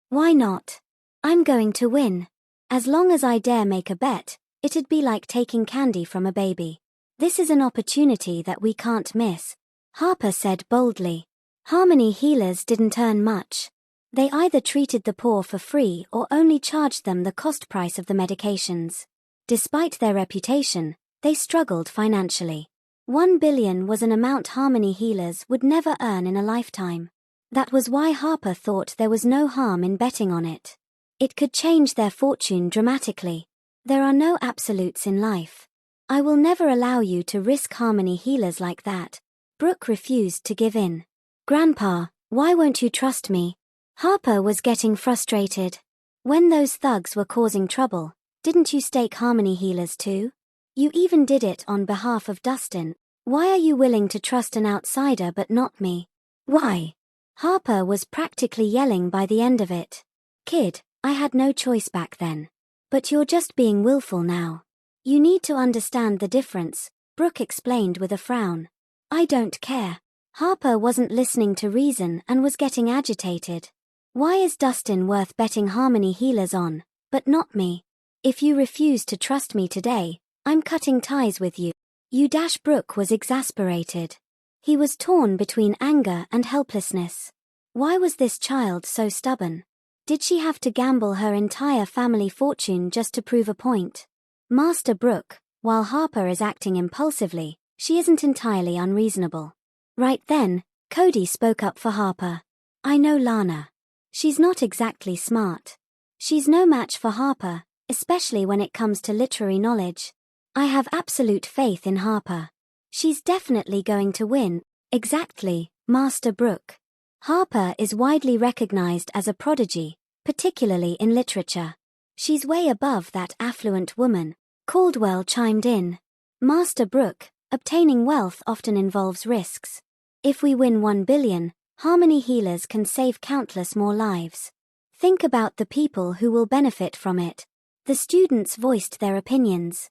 Why not? I'm going to win. As long as I dare make a bet, it'd be like taking candy from a baby. This is an opportunity that we can't miss, Harper said boldly. Harmony healers didn't earn much. They either treated the poor for free or only charged them the cost price of the medications. Despite their reputation, they struggled financially. 1 billion was an amount Harmony healers would never earn in a lifetime. That was why Harper thought there was no harm in betting on it. It could change their fortune dramatically. There are no absolutes in life. I will never allow you to risk Harmony healers like that. Brooke refused to give in. Grandpa, why won't you trust me? Harper was getting frustrated. When those thugs were causing trouble, didn't you stake Harmony healers too? You even did it on behalf of Dustin. Why are you willing to trust an outsider but not me? Why? Harper was practically yelling by the end of it. Kid, I had no choice back then. But you're just being willful now. You need to understand the difference, Brooke explained with a frown. I don't care. Harper wasn't listening to reason and was getting agitated. Why is Dustin worth betting Harmony healers on, but not me? If you refuse to trust me today, I'm cutting ties with you. Brooke was exasperated. He was torn between anger and helplessness. Why was this child so stubborn? Did she have to gamble her entire family fortune just to prove a point? Master Brooke, while Harper is acting impulsively, she isn't entirely unreasonable. Right then, Cody spoke up for Harper. I know Lana. She's not exactly smart. She's no match for Harper, especially when it comes to literary knowledge. I have absolute faith in Harper. She's definitely going to win. Exactly, Master Brooke. Harper is widely recognized as a prodigy, particularly in literature. She's way above that affluent woman, Caldwell chimed in. Master Brooke, obtaining wealth often involves risks. If we win 1 billion, Harmony healers can save countless more lives. Think about the people who will benefit from it. The students voiced their opinions.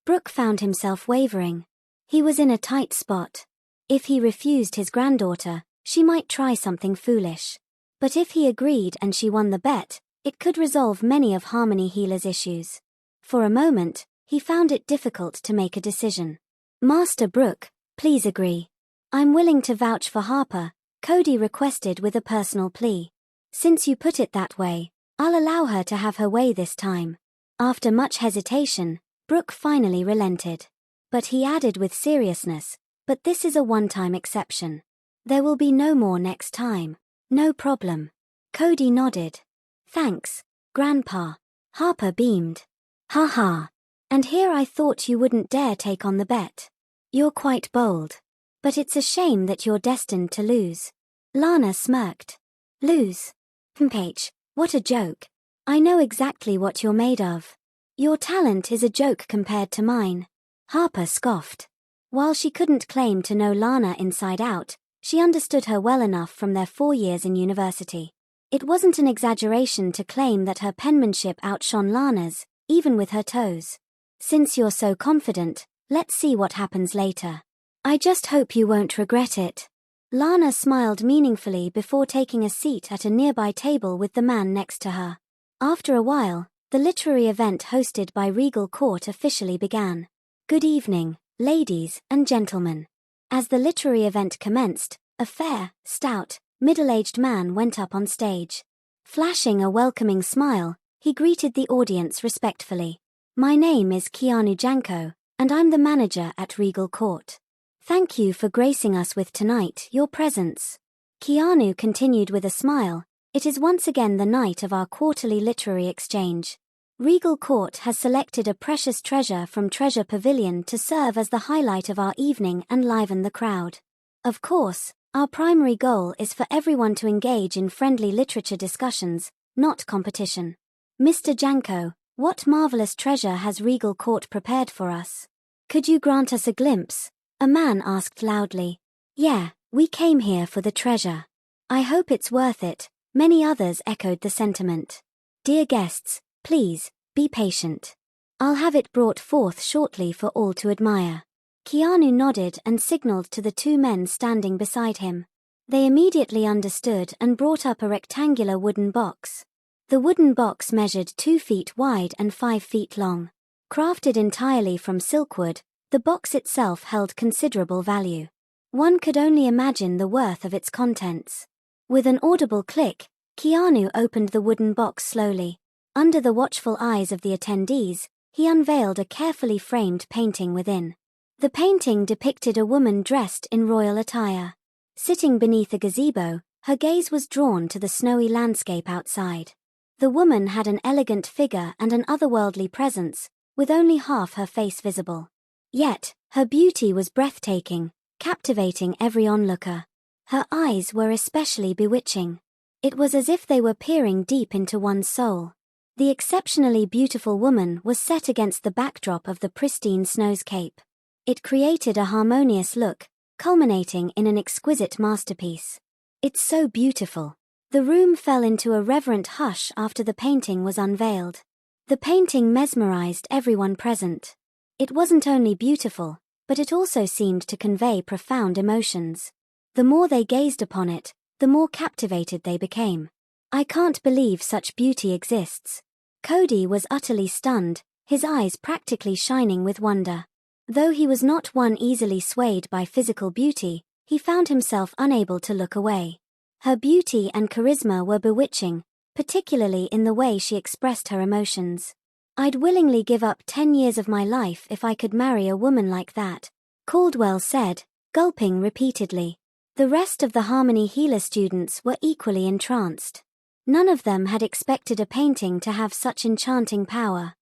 Brooke found himself wavering. He was in a tight spot. If he refused his granddaughter, she might try something foolish. But if he agreed and she won the bet, it could resolve many of Harmony healers' issues. For a moment, he found it difficult to make a decision. Master Brooke, please agree. I'm willing to vouch for Harper, Cody requested with a personal plea. Since you put it that way, I'll allow her to have her way this time. After much hesitation, Brooke finally relented. But he added with seriousness, but this is a one-time exception. There will be no more next time. No problem. Cody nodded. Thanks, Grandpa. Harper beamed. Ha ha. And here I thought you wouldn't dare take on the bet. You're quite bold. But it's a shame that you're destined to lose. Lana smirked. Lose? Paige, what a joke. I know exactly what you're made of. Your talent is a joke compared to mine. Harper scoffed. While she couldn't claim to know Lana inside out, she understood her well enough from their 4 years in university. It wasn't an exaggeration to claim that her penmanship outshone Lana's, even with her toes. Since you're so confident, let's see what happens later. I just hope you won't regret it. Lana smiled meaningfully before taking a seat at a nearby table with the man next to her. After a while, the literary event hosted by Regal Court officially began. Good evening, ladies and gentlemen. As the literary event commenced, a fair, stout, middle-aged man went up on stage. Flashing a welcoming smile, he greeted the audience respectfully. My name is Keanu Janko, and I'm the manager at Regal Court. Thank you for gracing us with tonight, your presence. Keanu continued with a smile. It is once again the night of our quarterly literary exchange. Regal Court has selected a precious treasure from Treasure Pavilion to serve as the highlight of our evening and liven the crowd. Of course, our primary goal is for everyone to engage in friendly literature discussions, not competition. Mr. Janko, what marvelous treasure has Regal Court prepared for us? Could you grant us a glimpse? A man asked loudly. Yeah, we came here for the treasure. I hope it's worth it. Many others echoed the sentiment. Dear guests, please, be patient. I'll have it brought forth shortly for all to admire. Keanu nodded and signaled to the 2 men standing beside him. They immediately understood and brought up a rectangular wooden box. The wooden box measured 2 feet wide and 5 feet long. Crafted entirely from silkwood, the box itself held considerable value. One could only imagine the worth of its contents. With an audible click, Keanu opened the wooden box slowly. Under the watchful eyes of the attendees, he unveiled a carefully framed painting within. The painting depicted a woman dressed in royal attire. Sitting beneath a gazebo, her gaze was drawn to the snowy landscape outside. The woman had an elegant figure and an otherworldly presence, with only half her face visible. Yet, her beauty was breathtaking, captivating every onlooker. Her eyes were especially bewitching. It was as if they were peering deep into one's soul. The exceptionally beautiful woman was set against the backdrop of the pristine snowscape. It created a harmonious look, culminating in an exquisite masterpiece. It's so beautiful. The room fell into a reverent hush after the painting was unveiled. The painting mesmerized everyone present. It wasn't only beautiful, but it also seemed to convey profound emotions. The more they gazed upon it, the more captivated they became. I can't believe such beauty exists. Cody was utterly stunned, his eyes practically shining with wonder. Though he was not one easily swayed by physical beauty, he found himself unable to look away. Her beauty and charisma were bewitching, particularly in the way she expressed her emotions. I'd willingly give up 10 years of my life if I could marry a woman like that, Caldwell said, gulping repeatedly. The rest of the Harmony Healer students were equally entranced. None of them had expected a painting to have such enchanting power.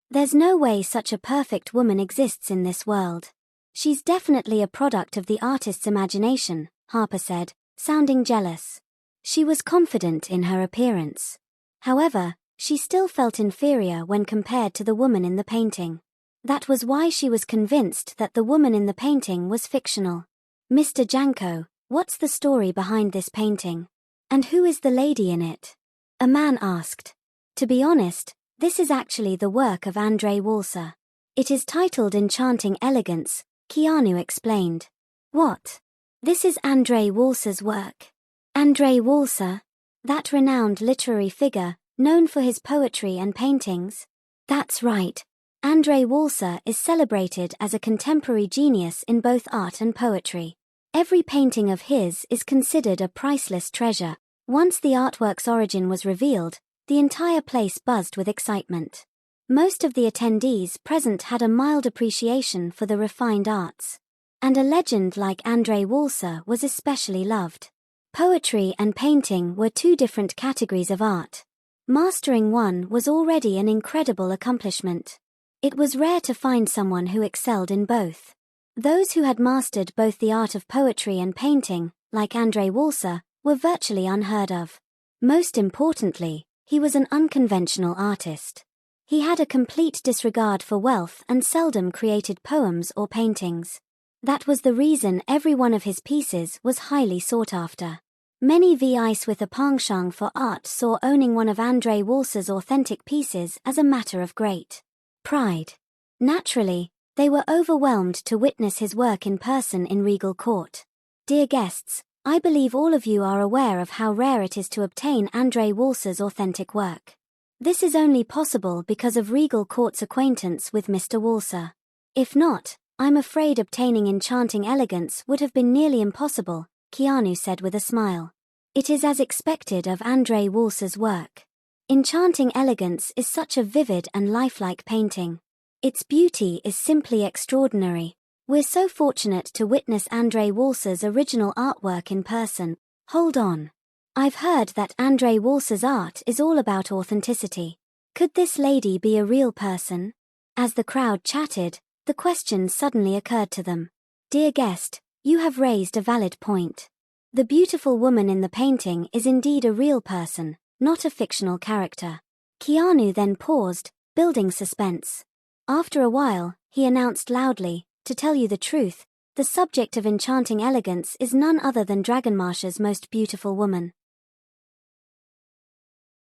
There's no way such a perfect woman exists in this world. She's definitely a product of the artist's imagination, Harper said, sounding jealous. She was confident in her appearance. However, she still felt inferior when compared to the woman in the painting. That was why she was convinced that the woman in the painting was fictional. Mr. Janko, what's the story behind this painting? And who is the lady in it? A man asked. To be honest, this is actually the work of Andrei Walser. It is titled Enchanting Elegance, Keanu explained. What? This is Andrei Walser's work. Andrei Walser? That renowned literary figure, known for his poetry and paintings? That's right. Andrei Walser is celebrated as a contemporary genius in both art and poetry. Every painting of his is considered a priceless treasure. Once the artwork's origin was revealed, the entire place buzzed with excitement. Most of the attendees present had a mild appreciation for the refined arts. And a legend like Andrei Walser was especially loved. Poetry and painting were 2 different categories of art. Mastering one was already an incredible accomplishment. It was rare to find someone who excelled in both. Those who had mastered both the art of poetry and painting, like Andrei Walser, were virtually unheard of. Most importantly, he was an unconventional artist. He had a complete disregard for wealth and seldom created poems or paintings. That was the reason every one of his pieces was highly sought after. Many VIs with a penchant for art saw owning one of Andrei Walser's authentic pieces as a matter of great pride. Naturally, they were overwhelmed to witness his work in person in Regal Court. Dear guests, I believe all of you are aware of how rare it is to obtain Andrei Walser's authentic work. This is only possible because of Regal Court's acquaintance with Mr. Walser. If not, I'm afraid obtaining Enchanting Elegance would have been nearly impossible, Keanu said with a smile. It is as expected of Andrei Walser's work. Enchanting Elegance is such a vivid and lifelike painting. Its beauty is simply extraordinary. We're so fortunate to witness Andrei Walser's original artwork in person. Hold on. I've heard that Andrei Walser's art is all about authenticity. Could this lady be a real person? As the crowd chatted, the question suddenly occurred to them. Dear guest, you have raised a valid point. The beautiful woman in the painting is indeed a real person, not a fictional character. Keanu then paused, building suspense. After a while, he announced loudly, to tell you the truth, the subject of Enchanting Elegance is none other than Dragonmarsh's most beautiful woman.